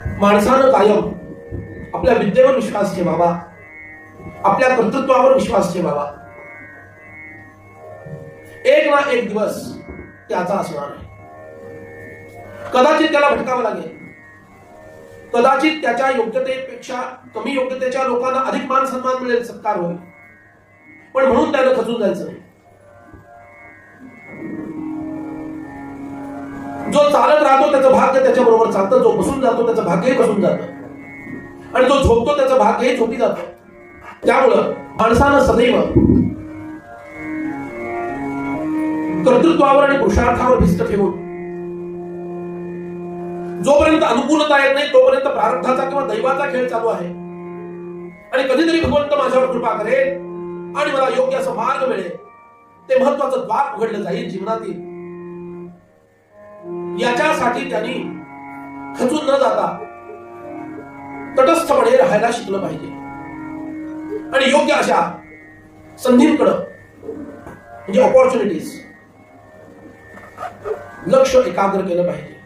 माणसानं कायम आपल्या विद्येवर विश्वास ठेवावा, आपल्या कर्तृत्वावर विश्वास ठेवावा. एक ना एक दिवस त्याचा असणार आहे. कदाचित त्याला भटकावं लागेल, कदाचित त्याच्या योग्यतेपेक्षा कमी योग्यतेच्या लोकांना अधिक मान सन्मान मिळेल, सत्कार होईल, पण म्हणून त्याला खचून जायचं नाही. जो चालत राहतो त्याचं भाग्य त्याच्या बरोबर चालतं, जो बसून जातो त्याचं भाग्यही बसून जातं, आणि जो झोपतो त्याचं भाग्यही झोपी जातं. त्यामुळं माणसानं सदैव कर्तृत्वावर आणि पुरुषार्थावर भिस्त ठेवून जोपर्यंत अनुकूलता येत नाही तोपर्यंत प्रारब्धाचा किंवा दैवाचा खेळ चालू आहे. आणि कधीतरी भगवंत माझ्यावर कृपा करेल आणि मला योग्य असं मार्ग मिळेल, ते महत्वाचं द्वार उघडलं जाईल जीवनातील. याच्यासाठी त्यांनी खचून न जाता तटस्थपणे राहायला शिकलं पाहिजे आणि योग्य अशा संधींकडं म्हणजे ऑपॉर्च्युनिटीज लक्ष एकाग्र केलं पाहिजे.